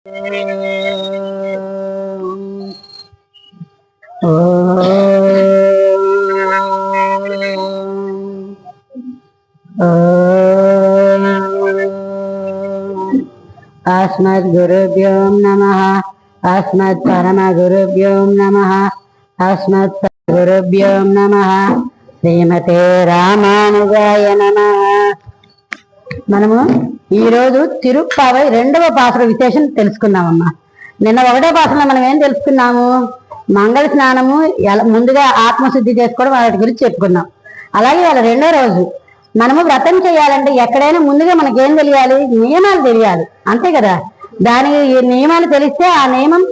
अस्मद्गुरुभ्यो नमः। अस्मत्परमगुरुभ्यो नमः। अस्मत्सद्गुरुभ्यो नमः। శ్రీమతే రామానుజాయ నమః. మనము ఈరోజు తిరుప్పావై 2వ పాసుర విశేషం తెలుసుకున్నామమ్మా. నిన్న 1వ పాసురంలో మనం ఏం తెలుసుకున్నాము? మంగళ స్నానము ముందుగా ఆత్మశుద్ధి చేసుకోవడం వాటి గురించి చెప్పుకున్నాం. అలాగే వాళ్ళ 2వ రోజు మనము వ్రతం చేయాలంటే ఎక్కడైనా ముందుగా మనకేం తెలియాలి? నియమాలు తెలియాలి, అంతే కదా. దాని నియమాలు తెలిస్తే ఆ నియమం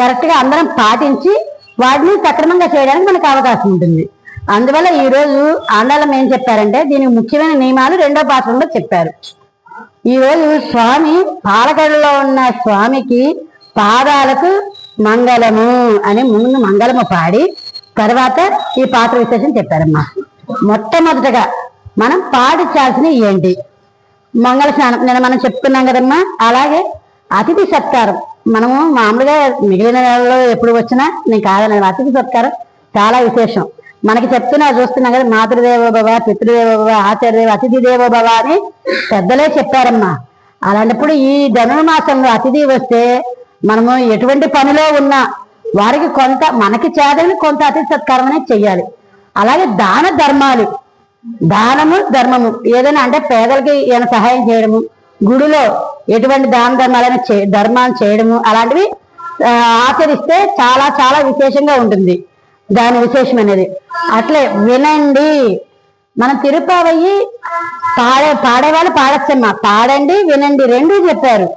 కరెక్ట్ గా అందరం పాటించి వాటిని సక్రమంగా చేయడానికి మనకు అవకాశం ఉంటుంది. అందువల్ల ఈ రోజు ఆండాళం ఏం చెప్పారంటే దీనికి ముఖ్యమైన నియమాలు 2వ పాసురంలో చెప్పారు. ఈ రోజు స్వామి పాలకడలో ఉన్న స్వామికి పాదాలకు మంగళము అని ముందు మంగళము పాడి తర్వాత ఈ పాత్ర విశేషం చెప్పారమ్మా. మొట్టమొదటగా మనం పాటించాల్సిన ఏంటి? మంగళ స్నానం నిన్న మనం చెప్పుకున్నాం కదమ్మా. అలాగే అతిథి సత్కారం మనము మామూలుగా మిగిలిన నెలలో ఎప్పుడు వచ్చినా నేను కాదని, అతిథి సత్కారం చాలా విశేషం. మనకి చెప్తున్నా చూస్తున్నాం కదా, మాతృదేవోభవ, పితృదేవోభవ, ఆచార్యదేవ, అతిథి దేవోభవ అని పెద్దలే చెప్పారమ్మా. అలాంటప్పుడు ఈ ధనుర్మాసంలో అతిథి వస్తే మనము ఎటువంటి పనిలో ఉన్నా వారికి కొంత మనకి చేదని కొంత అతిథి సత్కారం అనేది చెయ్యాలి. అలాగే దాన ధర్మాలు, దానము ధర్మము ఏదైనా అంటే పేదలకి ఏమైనా సహాయం చేయడము, గుడిలో ఎటువంటి దాన ధర్మాలైనా ధర్మాలు చేయడము అలాంటివి ఆచరిస్తే చాలా చాలా విశేషంగా ఉంటుంది దాని విశేషం అనేది. అట్లే వినండి, మనం తిరుపావయ్యి పాడేవాళ్ళు పాడచ్చమ్మా. పాడండి వినండి రెండూ చెప్పారు.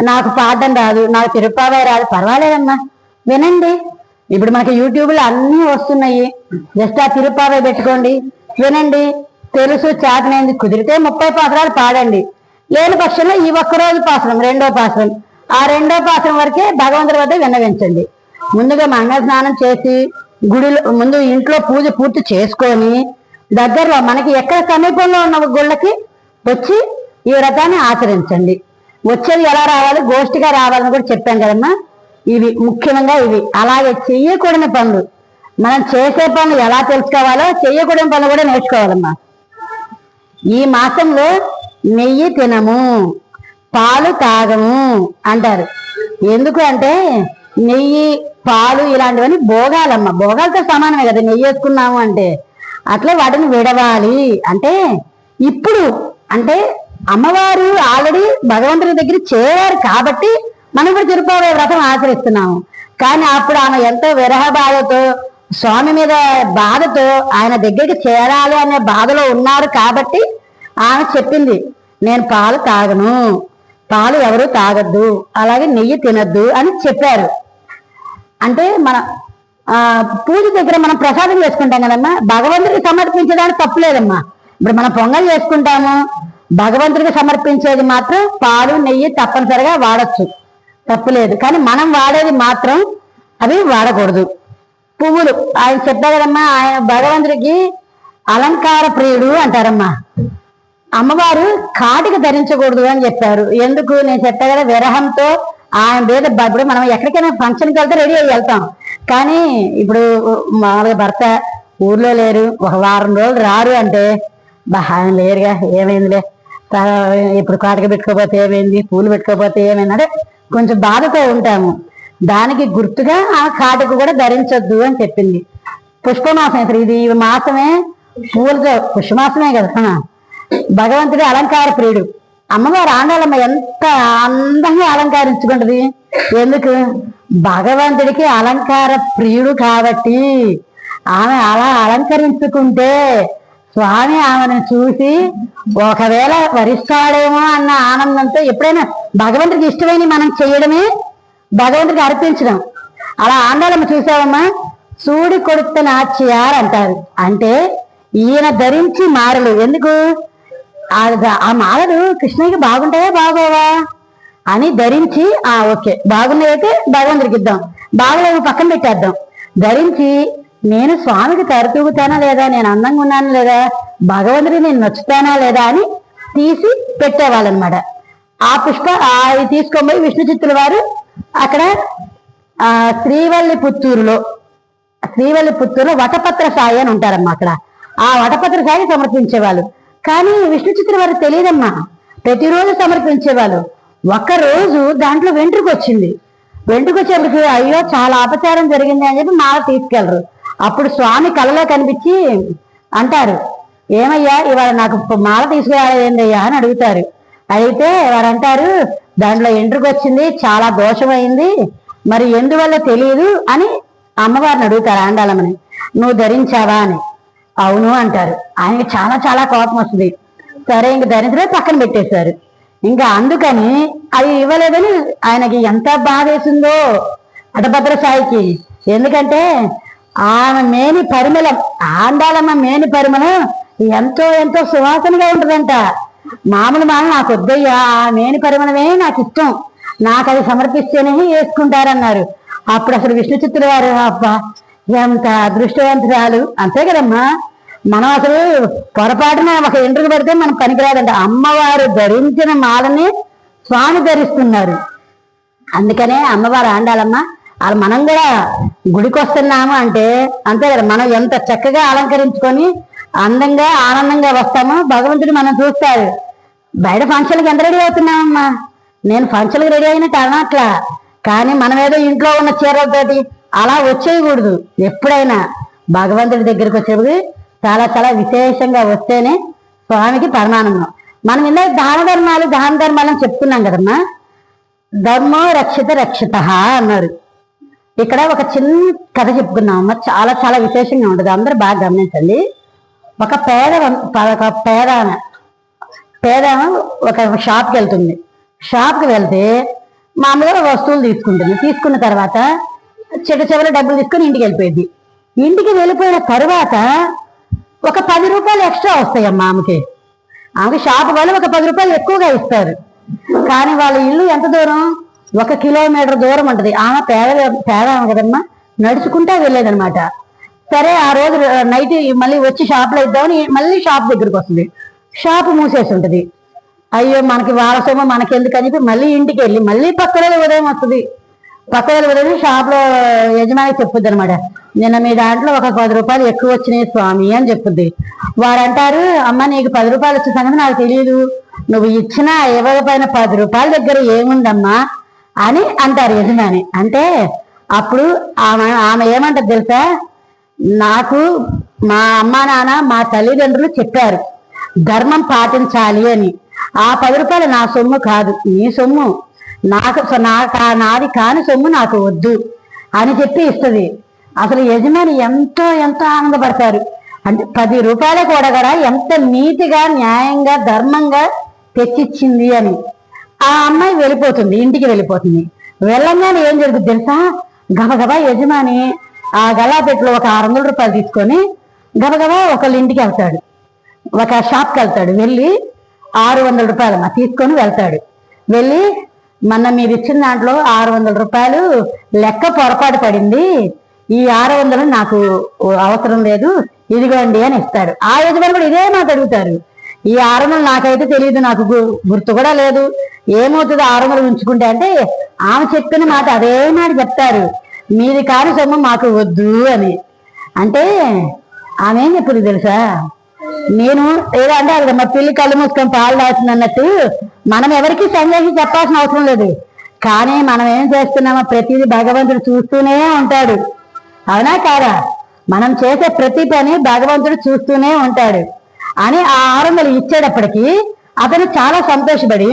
నాకు పాడడం రాదు, నాకు తిరుపావయ్య రాదు, పర్వాలేదమ్మా వినండి. ఇప్పుడు మనకి యూట్యూబ్లో అన్నీ వస్తున్నాయి, జస్ట్ ఆ తిరుపావయ్య పెట్టుకోండి, వినండి. తెలుసు చేతనైంది కుదిరితే 30 పాసురాలు పాడండి. లేని పక్షంలో ఈ ఒక్కరోజు పాసురం 2వ పాసురం, ఆ 2వ పాసురం వరకే భగవంతుడి వద్ద విన్నవించండి. ముందుగా మంగళ స్నానం చేసి గుడిలో ముందు ఇంట్లో పూజ పూర్తి చేసుకొని దగ్గరలో మనకి ఎక్కడ సమీపంలో ఉన్న గుళ్ళకి వచ్చి ఈ వ్రతాన్ని ఆచరించండి. వచ్చేది ఎలా రావాలి? గోష్ఠిగా రావాలని కూడా చెప్పాం కదమ్మా. ఇవి ముఖ్యంగా ఇవి. అలాగే చెయ్యకూడని పనులు, మనం చేసే పనులు ఎలా తెలుసుకోవాలో చెయ్యకూడని పనులు కూడా నేర్చుకోవాలమ్మా. ఈ మాసంలో నెయ్యి తినము, పాలు తాగము అంటారు. ఎందుకు అంటే నెయ్యి పాలు ఇలాంటివన్నీ భోగాలమ్మా, భోగాలతో సమానమే కదా నెయ్యి వేసుకున్నాము అంటే. అట్లా వాటిని విడవాలి అంటే ఇప్పుడు అంటే అమ్మవారు ఆల్రెడీ భగవంతుని దగ్గర చేరారు కాబట్టి మనం ఇప్పుడు తిరుపావై వ్రతం ఆచరిస్తున్నాము. కానీ అప్పుడు ఆమె ఎంతో విరహ బాధతో, స్వామి మీద బాధతో ఆయన దగ్గరికి చేరాలి అనే బాధలో ఉన్నారు కాబట్టి ఆమె చెప్పింది, నేను పాలు తాగను, పాలు ఎవరు తాగద్దు, అలాగే నెయ్యి తినద్దు అని చెప్పారు. అంటే మన పూజ దగ్గర మనం ప్రసాదం చేసుకుంటాం కదమ్మా, భగవంతుడికి సమర్పించడానికి తప్పులేదమ్మా. ఇప్పుడు మనం పొంగల్ చేసుకుంటాము, భగవంతుడికి సమర్పించేది మాత్రం పాలు నెయ్యి తప్పనిసరిగా వాడచ్చు, తప్పులేదు. కానీ మనం వాడేది మాత్రం అవి వాడకూడదు. పువ్వులు ఆయన చెప్పారు కదమ్మా, ఆయన భగవంతుడికి అలంకార ప్రియుడు అంటారమ్మా. అమ్మవారు కాటిక ధరించకూడదు అని చెప్పారు. ఎందుకు? నేను చెప్పా కదా, విరహంతో ఆయన మీద. ఇప్పుడు మనం ఎక్కడికైనా ఫంక్షన్కి వెళ్తే రెడీ అయ్యి వెళ్తాం, కానీ ఇప్పుడు మామూలుగా భర్త ఊర్లో లేరు, ఒక వారం రోజులు రారు అంటే ఆయన లేరుగా ఏమైందిలే, ఇప్పుడు కాటిక పెట్టుకోపోతే ఏమైంది, పూలు పెట్టుకోపోతే ఏమైంది అంటే కొంచెం బాధతో ఉంటాము. దానికి గుర్తుగా ఆ కాటిక కూడా ధరించొద్దు అని చెప్పింది. పుష్పమాసం, అసలు ఇది మాసమే పూలతో పుష్పమాసమే కదా. భగవంతుడి అలంకార ప్రియుడు. అమ్మవారు ఆండాళమ్మ ఎంత అందంగా అలంకరించుకుంటది. ఎందుకు? భగవంతుడికి అలంకార ప్రియుడు కాబట్టి ఆమె అలా అలంకరించుకుంటే స్వామి ఆమెను చూసి ఒకవేళ వరిస్తాడేమో అన్న ఆనందంతో ఎప్పుడైనా భగవంతుడికి ఇష్టమైన మనం చేయడమే భగవంతుడికి అర్పించడం. అలా ఆండాళమ్మ చూసావమ్మా, సూడి కొడుత నాచ్యార్ అంటారు. అంటే ఈయన ధరించి మారలు. ఎందుకు? ఆ మాలలు కృష్ణయ్యకి బాగుంటాయా బాగోవా అని ధరించి ఓకే బాగున్నాయితే భగవంతుడికి ఇద్దాం, బాగలేవు పక్కన పెట్టేద్దాం. ధరించి నేను స్వామికి తరతూగుతానా లేదా, నేను అందంగా ఉన్నాను లేదా, భగవంతుడికి నేను నచ్చుతానా లేదా అని తీసి పెట్టేవాళ్ళనమాట. ఆ పుష్ప అది తీసుకొని పోయి విష్ణు చిత్తుల వారు అక్కడ శ్రీవల్లిపుత్తూరులో వటపత్ర సాయి అని ఉంటారమ్మా. అక్కడ ఆ వటపత్ర సాయి సమర్పించేవాళ్ళు. కానీ విష్ణు చిత్తుల వారు తెలియదమ్మా, ప్రతిరోజు సమర్పించేవాళ్ళు. ఒక్కరోజు దాంట్లో వెంట్రుక వచ్చింది. వెంట్రుక వచ్చేప్పటికి అయ్యో చాలా అపచారం జరిగింది అని చెప్పి మాల తీసుకెళ్లరు. అప్పుడు స్వామి కళలో కనిపించి అంటారు, ఏమయ్యా ఇవాళ నాకు మాల తీసుకురాలేదయ్యా అని అడుగుతారు. అయితే వారు అంటారు, దాంట్లో ఎంట్రుక వచ్చింది, చాలా దోషమైంది, మరి ఎందువల్ల తెలియదు అని అమ్మవారిని అడుగుతారు ఆండాలమ్మని. నువ్వు ధరించావా అని. అవును అంటారు. ఆయనకి చాలా చాలా కోపం వస్తుంది. సరే ఇంక ధరించలే పక్కన పెట్టేశారు. ఇంకా అందుకని అది ఇవ్వలేదని ఆయనకి ఎంత బాధ వేసిందో వటపత్ర సాయికి. ఎందుకంటే ఆమె మేని పరిమళం, ఆండాలమ్మ మేని పరిమళం ఎంతో ఎంతో సువాసనగా ఉంటుందంట. మామూలు నాకు వద్దయ్యా, ఆ మేని పరిమళమే నాకు ఇష్టం, నాకు అది సమర్పిస్తేనే వేసుకుంటారన్నారు. అప్పుడు అసలు విష్ణు చిత్తుల వారు అబ్బా ఎంత అదృష్టవంతురాలు. అంతే కదమ్మా, మనం అసలు పొరపాటున ఒక ఎంట్రుకు పడితే మనకు పనికిరాదంట. అమ్మవారు ధరించిన మాలని స్వామి ధరిస్తున్నారు. అందుకనే అమ్మవారు ఆండాలమ్మ. అది మనం కూడా గుడికి వస్తున్నాము అంటే అంతే కదా, మనం ఎంత చక్కగా అలంకరించుకొని అందంగా ఆనందంగా వస్తామో భగవంతుడు మనం చూస్తాడు. బయట ఫంక్షన్కి ఎంత రెడీ అవుతున్నామమ్మా, నేను ఫంక్షన్కి రెడీ అయినట్టు అనట్లా, కానీ మనం ఏదో ఇంట్లో ఉన్న చీరలతోటి అలా వచ్చేయకూడదు. ఎప్పుడైనా భగవంతుడి దగ్గరికి వచ్చేది చాలా చాలా విశేషంగా వస్తేనే స్వామికి పరిమాణంగా. మనం ఇందాక దాన ధర్మాలు అని చెప్తున్నాం కదమ్మా. ధర్మో రక్షిత రక్షిత అన్నారు. ఇక్కడ ఒక చిన్న కథ చెప్పుకున్నామమ్మా, చాలా చాలా విశేషంగా ఉంటుంది, అందరూ బాగా గమనించండి. ఒక పేద ఒక షాప్కి వెళ్తుంది. షాప్కి వెళ్తే మామూలుగా వస్తువులు తీసుకున్న తర్వాత చివరి డబ్బులు తీసుకుని ఇంటికి వెళ్ళిపోయింది. ఇంటికి వెళ్ళిపోయిన తర్వాత ఒక 10 రూపాయలు ఎక్స్ట్రా వస్తాయమ్మా ఆమెకి షాప్ వాళ్ళు ఒక 10 రూపాయలు ఎక్కువగా ఇస్తారు. కానీ వాళ్ళ ఇల్లు ఎంత దూరం, 1 కిలోమీటర్ దూరం ఉంటుంది. ఆమె పేద కదమ్మా, నడుచుకుంటా వెళ్ళేదనమాట. సరే ఆ రోజు నైట్ మళ్ళీ వచ్చి షాప్లో ఇద్దామని మళ్ళీ షాప్ దగ్గరికి వస్తుంది. షాప్ మూసేసి ఉంటుంది. అయ్యో మనకి వాళ్ళ సొమ్ము మనకెందుకు అని చెప్పి మళ్ళీ ఇంటికి వెళ్ళి మళ్ళీ పక్కన ఉదయం వస్తుంది. పక్కన ఉదయం షాప్లో యజమానికి చెప్పుద్ది అనమాట, నిన్న మీ దాంట్లో ఒక 10 రూపాయలు ఎక్కువ వచ్చినాయి స్వామి అని చెప్పుద్ది. వారంటారు, అమ్మ నీకు 10 రూపాయలు వచ్చే సంగతి నాకు తెలియదు, నువ్వు ఇచ్చిన ఇవ్వకపోయిన 10 రూపాయల దగ్గర ఏముందమ్మా అని అంటారు యజమాని. అంటే అప్పుడు ఆమె ఏమంటారు తెలుసా, నాకు మా అమ్మా నాన్న మా తల్లిదండ్రులు చెప్పారు ధర్మం పాటించాలి అని. ఆ 10 రూపాయలు నా సొమ్ము కాదు, నీ సొమ్ము, నాది కాని సొమ్ము నాకు వద్దు అని చెప్పి ఇస్తుంది. అసలు యజమాని ఎంతో ఎంతో ఆనందపడతారు. అంటే 10 రూపాయల కూడా ఎంత నీతిగా న్యాయంగా ధర్మంగా తెచ్చిచ్చింది అని. ఆ అమ్మాయి వెళ్ళిపోతుంది, ఇంటికి వెళ్ళిపోతుంది. వెళ్ళంగానే ఏం జరుగుతుంది తెలుసా, గబగబా యజమాని ఆ గలాపెట్లో ఒక 600 రూపాయలు తీసుకొని గబగబా ఒకళ్ళ ఇంటికి వెళ్తాడు, ఒక షాప్కి వెళ్తాడు. వెళ్ళి 600 రూపాయలు తీసుకొని వెళ్తాడు. వెళ్ళి మొన్న మీరు ఇచ్చిన దాంట్లో 600 రూపాయలు లెక్క పొరపాటు పడింది, ఈ 600 నాకు అవసరం లేదు, ఇదిగోండి అని ఇస్తాడు. ఆ యజమాని కూడా ఇదే మాట అడుగుతారు, ఈ 600 నాకైతే తెలియదు, నాకు గుర్తు కూడా లేదు, ఏమవుతుంది 600 ఉంచుకుంటే అంటే ఆమె చెప్పిన మాట అదే మాట చెప్తారు, మీది కాని సొమ్ము మాకు వద్దు అని. అంటే ఆమె ఏం చెప్పుడు తెలుసా, నేను ఏదో అంటారు కదా, మా పిల్లి కళ్ళు మూసుకొని పాలు దాచింది అన్నట్టు మనం ఎవరికి సందేశం చెప్పాల్సిన అవసరం లేదు. కానీ మనం ఏం చేస్తున్నామో ప్రతిదీ భగవంతుడు చూస్తూనే ఉంటాడు, అవునా కాదా? మనం చేసే ప్రతి పని భగవంతుడు చూస్తూనే ఉంటాడు అని ఆ 600 ఇచ్చేటప్పటికి అతను చాలా సంతోషపడి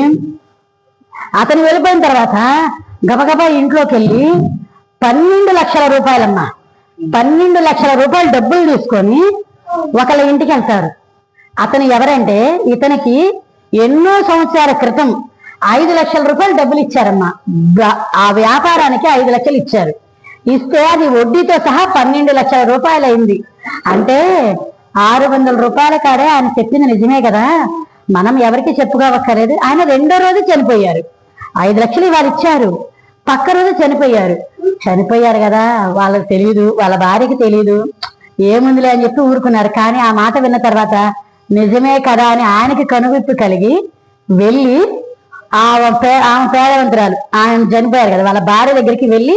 అతను వెళ్ళిపోయిన తర్వాత గబగబా ఇంట్లోకి వెళ్ళి 12 లక్షల రూపాయలమ్మా, 12 లక్షల రూపాయలు డబ్బులు తీసుకొని ఒకళ్ళ ఇంటికి వెళ్తారు. అతను ఎవరంటే ఇతనికి ఎన్నో సంవత్సరాల క్రితం 5 లక్షల రూపాయలు డబ్బులు ఇచ్చారమ్మా. ఆ వ్యాపారానికి 5 లక్షలు ఇచ్చారు. ఇస్తే అది వడ్డీతో సహా 12 లక్షల రూపాయలు అయింది. అంటే 600 రూపాయల కాడే ఆయన చెప్పింది నిజమే కదా, మనం ఎవరికి చెప్పుకోవక్కర్లేదు. ఆయన 2వ రోజు చనిపోయారు. 5 లక్షలు ఇవాళ ఇచ్చారు, పక్క రోజు చనిపోయారు కదా, వాళ్ళకి తెలియదు, వాళ్ళ భార్యకి తెలియదు, ఏముందిలే అని చెప్పి ఊరుకున్నారు. కానీ ఆ మాట విన్న తర్వాత నిజమే కదా అని ఆయనకి కనువిప్పు కలిగి వెళ్ళి ఆమె పేదవంతురాలు, ఆయన చనిపోయారు కదా, వాళ్ళ భార్య దగ్గరికి వెళ్ళి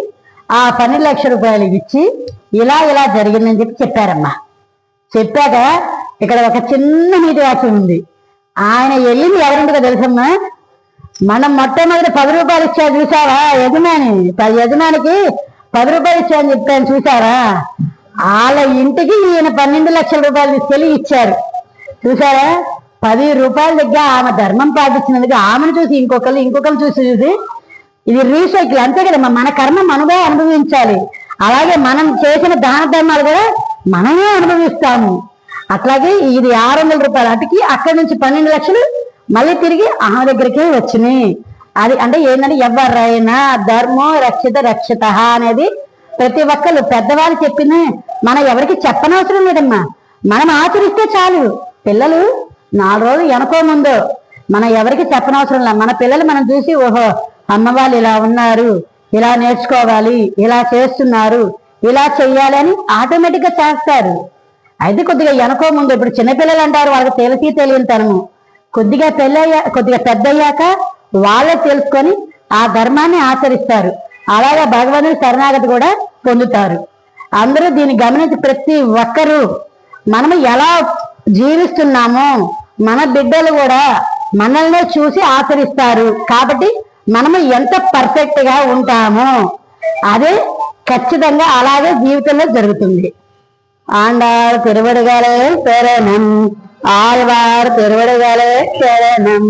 ఆ 12 లక్షల రూపాయలు ఇచ్చి ఇలా ఇలా జరిగిందని చెప్పారమ్మా. చెప్పాక ఇక్కడ ఒక చిన్న నీతి వాక్యం ఉంది. ఆయన వెళ్ళింది ఎవరింటికో తెలుసమ్మా, మనం మొట్టమొదటి 10 రూపాయలు ఇచ్చాడు చూసారా యజమానికి 10 రూపాయలు ఇచ్చాడని చెప్పాను చూసారా, వాళ్ళ ఇంటికి ఈయన 12 లక్షల రూపాయలు తీసుకెళ్ళి ఇచ్చారు చూసారా. 10 రూపాయల దగ్గర ఆమె ధర్మం పాటించినందుకు ఆమెను చూసి ఇంకొకరు చూసి ఇది రీసైకిల్, అంతే కదమ్మా. మన కర్మ మనమే అనుభవించాలి. అలాగే మనం చేసిన దాన ధర్మాలు కూడా మనమే అనుభవిస్తాము. అట్లాగే ఇది 600 రూపాయలు అటుకి అక్కడి నుంచి 12 లక్షలు మళ్ళీ తిరిగి ఆమె దగ్గరికే వచ్చినాయి. అది అంటే ఏంటంటే ఎవరైనా ధర్మో రక్షిత అనేది ప్రతి ఒక్కరు పెద్దవాళ్ళు చెప్పింది మనం ఎవరికి చెప్పనవసరం లేదమ్మా, మనం ఆచరిస్తే చాలు. పిల్లలు 4 రోజులు వెనకో ముందు మనం ఎవరికి చెప్పనవసరం లేదు. మన పిల్లలు మనం చూసి ఓహో అమ్మ వాళ్ళు ఇలా ఉన్నారు, ఇలా నేర్చుకోవాలి, ఇలా చేస్తున్నారు, ఇలా చెయ్యాలి అని ఆటోమేటిక్ గా చేస్తారు. అయితే కొద్దిగా వెనకో ముందు, ఇప్పుడు చిన్నపిల్లలు అంటారు వాళ్ళకి తెలియని తనము, కొద్దిగా పెద్దయ్యాక వాళ్ళే తెలుసుకొని ఆ ధర్మాన్ని ఆచరిస్తారు. అలాగే భగవంతుని శరణాగతి కూడా పొందుతారు. అందరూ దీన్ని గమనించి ప్రతి ఒక్కరూ మనము ఎలా జీవిస్తున్నామో మన బిడ్డలు కూడా మనల్ని చూసి ఆచరిస్తారు. కాబట్టి మనము ఎంత పర్ఫెక్ట్ గా ఉంటామో అదే ఖచ్చితంగా అలాగే జీవితంలో జరుగుతుంది. ఆండార్ తిరువడిగాలే శరణం, ఆళ్వార్ తిరువడిగాలే శరణం.